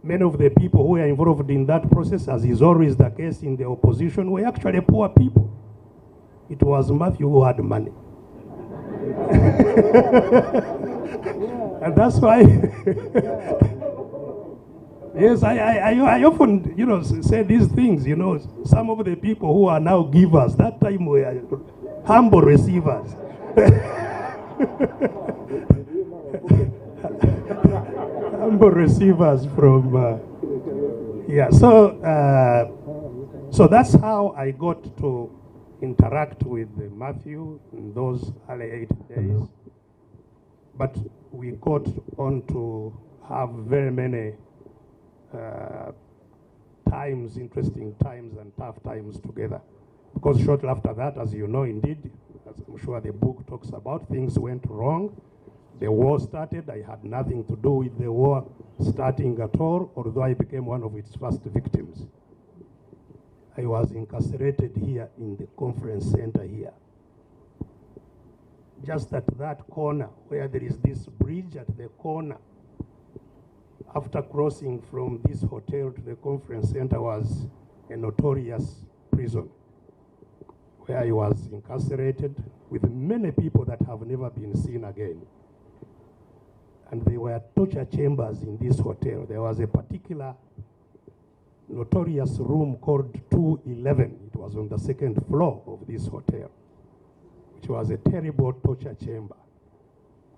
many of the people who were involved in that process, as is always the case in the opposition, were actually poor people. It was Matthew who had money. And that's why, yes, I often, say these things, some of the people who are now givers, that time were humble receivers. Humble receivers from, so that's how I got to interact with Matthew in those early 8 days. But we got on to have very many times, interesting times and tough times together. Because shortly after that, as you know, indeed, as I'm sure the book talks about, things went wrong. The war started. I had nothing to do with the war starting at all, although I became one of its first victims. I was incarcerated here in the conference center here. Just at that corner where there is this bridge at the corner. After crossing from this hotel to the conference center was a notorious prison where I was incarcerated with many people that have never been seen again. And there were torture chambers in this hotel. There was a particular notorious room called 211. It was on the second floor of this hotel, which was a terrible torture chamber.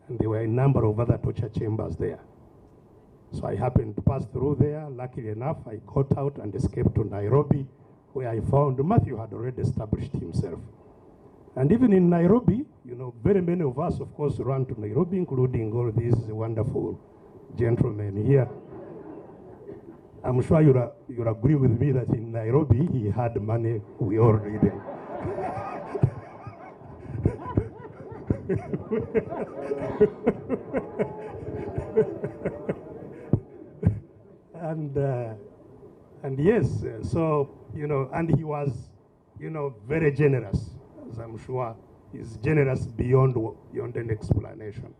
And there were a number of other torture chambers there. So I happened to pass through there. Luckily enough, I got out and escaped to Nairobi, where I found Matthew had already established himself. And even in Nairobi, very many of us, of course, ran to Nairobi, including all these wonderful gentlemen here. I'm sure you'll agree with me that in Nairobi, he had money. We all did. And yes, so, and he was, very generous, as I'm sure he's generous beyond an explanation,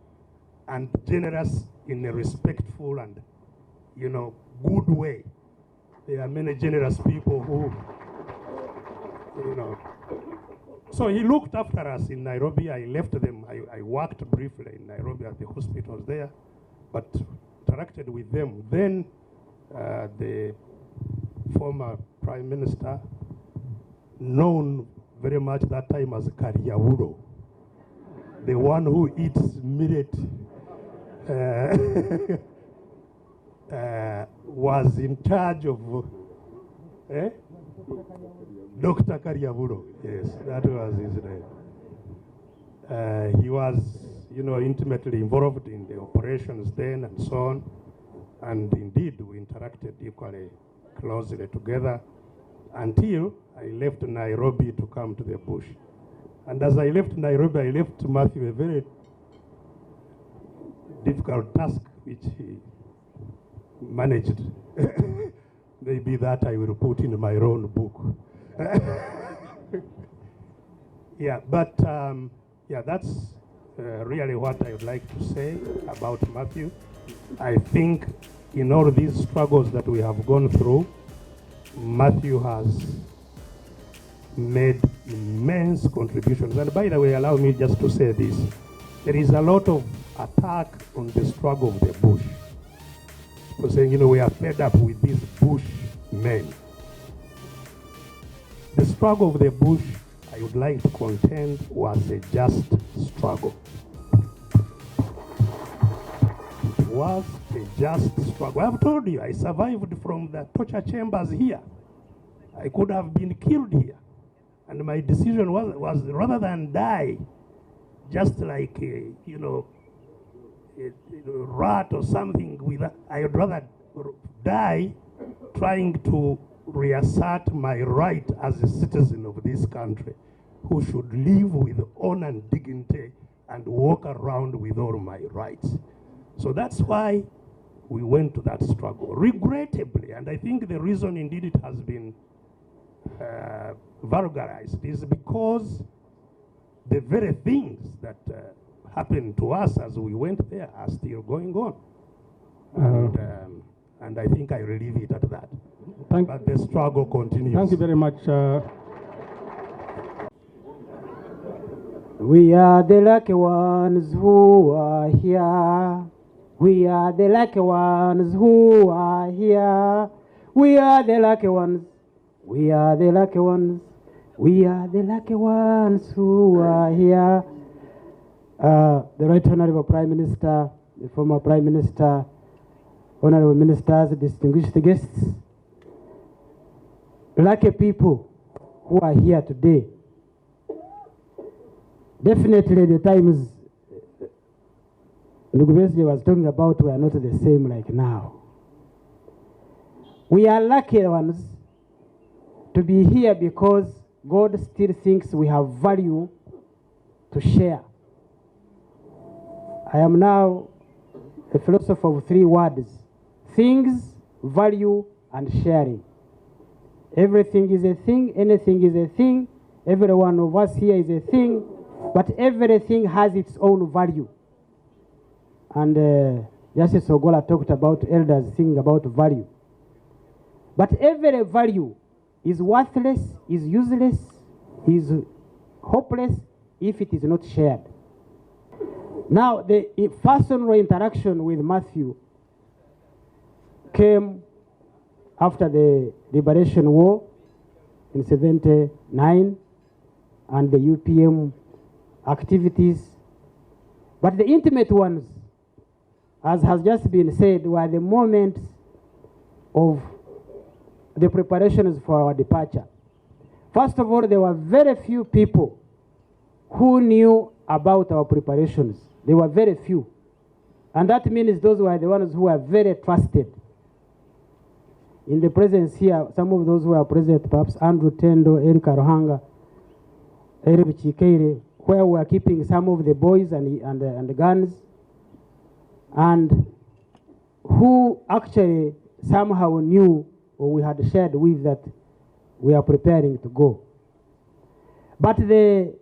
and generous in a respectful and, good way. There are many generous people who, So he looked after us in Nairobi. I left them. I worked briefly in Nairobi at the hospitals there, but interacted with them. Then the former Prime Minister, known very much that time as Karyaburo, the one who eats millet, was in charge of Dr. Karyaburo. Yes, that was his name. He was, intimately involved in the operations then and so on. And indeed, we interacted equally closely together until I left Nairobi to come to the bush. And as I left Nairobi, I left Matthew a very difficult task, which he managed. Maybe that I will put in my own book. Yeah, but that's really what I would like to say about Matthew. I think in all these struggles that we have gone through, Matthew has made immense contributions. And by the way, allow me just to say this. There is a lot of attack on the struggle of the bush. People saying, we are fed up with these bush men. The struggle of the bush, I would like to contend, was a just struggle. It was a just struggle. I've told you, I survived from the torture chambers here. I could have been killed here. And my decision was rather than die, just like, a rat or something, I would rather die trying to reassert my right as a citizen of this country who should live with honor and dignity and walk around with all my rights. So that's why we went to that struggle, regrettably. And I think the reason indeed it has been vulgarized is because the very things that happened to us as we went there are still going on. And I think I will leave it at that. Thank But the struggle continues. you very much. We are the lucky ones who are here. We are the lucky ones who are here. We are the lucky ones. We are the lucky ones. We are the lucky ones who are here. The Right Honorable Prime Minister, the former Prime Minister, Honorable Ministers, distinguished guests, lucky people who are here today. Definitely the times Kizza Besigye was talking about were not the same like now. We are lucky ones to be here because God still thinks we have value to share. I am now a philosopher of three words: things, value, and sharing. Everything is a thing, anything is a thing, every one of us here is a thing, but everything has its own value. And Justice Ogola talked about elders thinking about value. But every value is worthless, is useless, is hopeless if it is not shared. Now, the personal interaction with Matthew came after the Liberation War in 1979 and the UPM activities. But the intimate ones, as has just been said, were the moments of the preparations for our departure. First of all, there were very few people who knew about our preparations. There were very few. And that means those were the ones who were very trusted. In the presence here, some of those who are present, perhaps Andrew Tendo, Eric Arohanga, Eric Chikeire, where we are keeping some of the boys and the guns, and who actually somehow knew or we had shared with that we are preparing to go. But the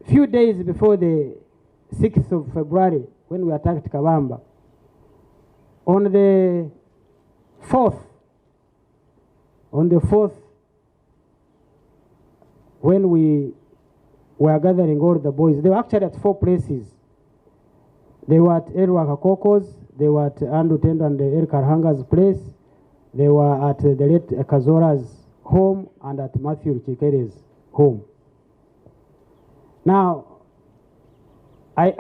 few days before the 6th of February, when we attacked Kabamba, on the 4th, when we were gathering all the boys, they were actually at 4 places. They were at Erwa Kakoko's, they were at Andrew Tendo and Eric Arhanga's place, they were at the late Kazora's home and at Matthew Chikere's home. Now, when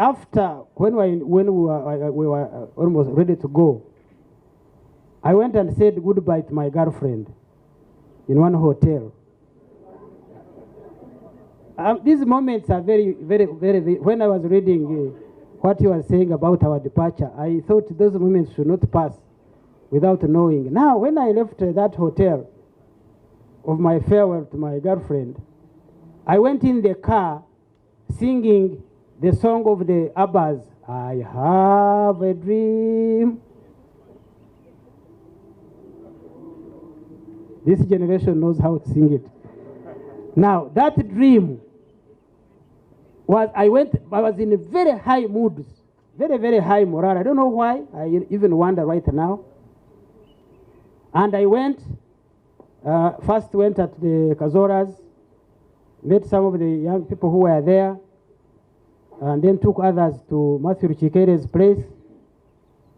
we were almost ready to go, I went and said goodbye to my girlfriend in one hotel. These moments are very, very, very, when I was reading what you were saying about our departure, I thought those moments should not pass without knowing. Now, when I left that hotel of my farewell to my girlfriend, I went in the car singing the song of the Abbas, I have a dream. This generation knows how to sing it. Now, that dream was, I was in a very high mood, very, very high morale. I don't know why, I even wonder right now. And I went, first went at the Kazoras, met some of the young people who were there, and then took others to Matthew Chikere's place.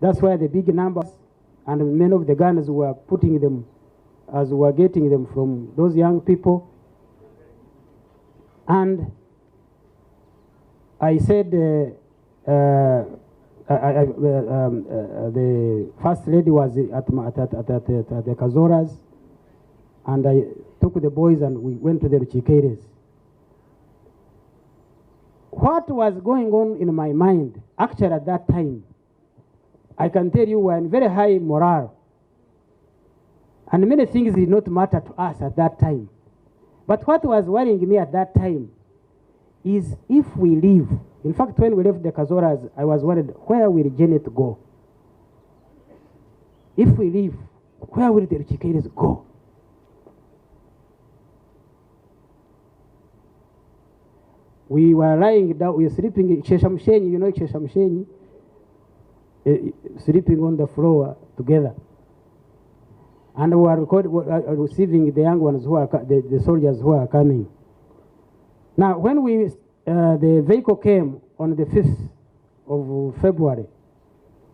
That's where the big numbers and many of the guns were putting them, as we were getting them from those young people. And I said, the first lady was at the Kazoras, and I took the boys and we went to the Chikeres. What was going on in my mind, actually at that time, I can tell you, we were in very high morale. And many things did not matter to us at that time. But what was worrying me at that time is if we leave. In fact, when we left the Kazoras, I was worried, where will Janet go? If we leave, where will the Chikeres go? We were lying down, we were sleeping in Cheshamshenyi, you know Cheshamshenyi? sleeping on the floor together. And we are receiving the young ones who are, the soldiers who are coming. Now, when the vehicle came on the 5th of February,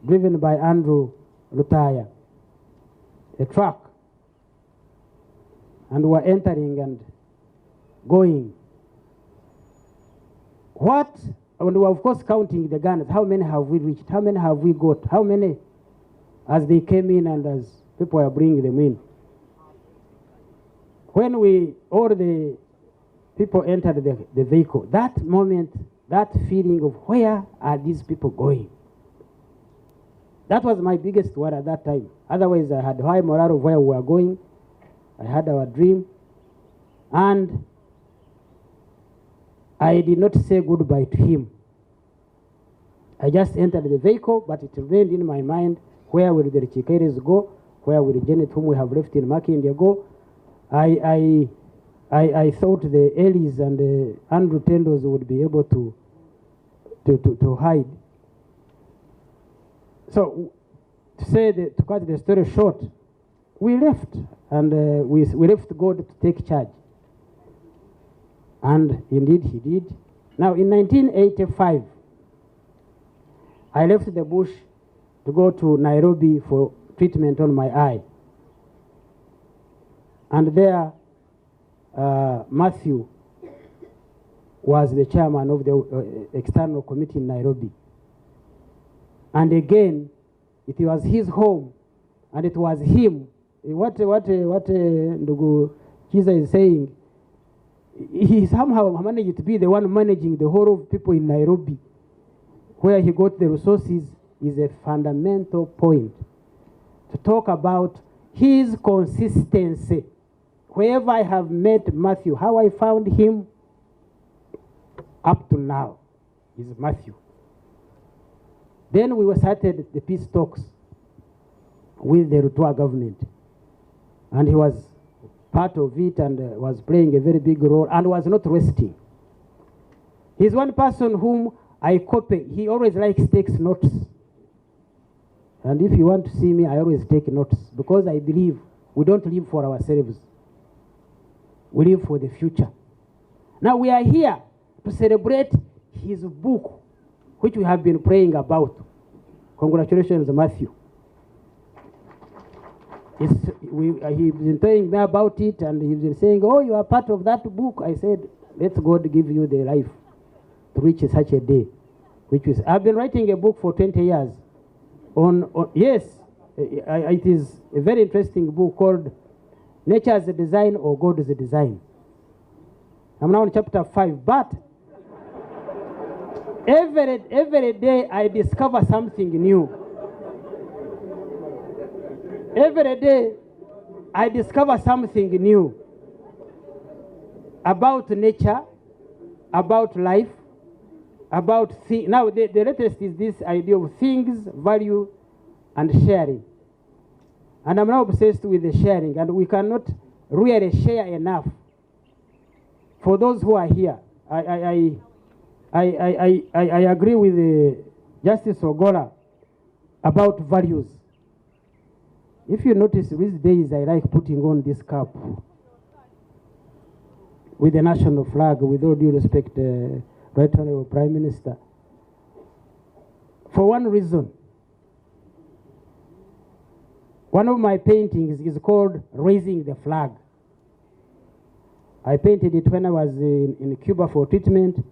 driven by Andrew Lutaya, a truck, and were entering and going. What? And we were, of course, counting the guns. How many have we reached? How many have we got? How many as they came in and as people were bringing them in? When all the people entered the vehicle, that moment, that feeling of where are these people going? That was my biggest worry at that time. Otherwise, I had high morale of where we were going. I had our dream. And I did not say goodbye to him. I just entered the vehicle, but it remained in my mind, where will the Chikeres go? Where will the Janet whom we have left in Makindye go? I thought the Ellis and the Andrew Tendos would be able to hide. So, to cut the story short, we left, and we left God to take charge. And indeed he did. Now, in 1985, I left the bush to go to Nairobi for treatment on my eye. And there, Matthew was the chairman of the external committee in Nairobi. And again, it was his home, and it was him. What Ndugu Kizza is saying, he somehow managed to be the one managing the whole of people in Nairobi. Where he got the resources is a fundamental point to talk about his consistency. Wherever I have met Matthew, how I found him up to now is Matthew. Then we started the peace talks with the Rutua government. And he was part of it and was playing a very big role and was not resting. He's one person whom I copy. He always takes notes. And if you want to see me, I always take notes, because I believe we don't live for ourselves. We live for the future. Now we are here to celebrate his book, which we have been praying about. Congratulations, Matthew. He's been telling me about it, and he's been saying, oh, you are part of that book. I said, let God give you the life to reach such a day. I've been writing a book for 20 years. Yes, it is a very interesting book called Nature as a Design or God as a Design. I'm now on chapter 5, but every day I discover something new. Every day I discover something new about nature, about life, about things. Now the latest is this idea of things, value, and sharing. And I'm now obsessed with the sharing, and we cannot really share enough. For those who are here, I agree with Justice Ogola about values. If you notice, these days I like putting on this cap with the national flag, with all due respect, Right Honorable Prime Minister, for one reason. One of my paintings is called Raising the Flag. I painted it when I was in Cuba for treatment,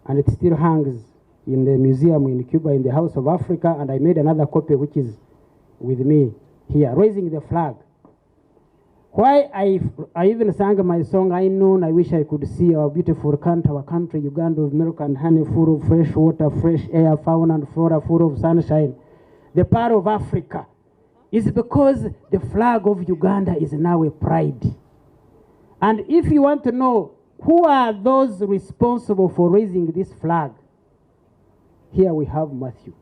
and it still hangs in the museum in Cuba in the House of Africa, and I made another copy which is with me here, Raising the Flag. Why I even sang my song, I know, I wish I could see our beautiful country, our country, Uganda of milk and honey, full of fresh water, fresh air, fauna and flora, full of sunshine. The power of Africa is because the flag of Uganda is now a pride. And if you want to know who are those responsible for raising this flag, here we have Matthew.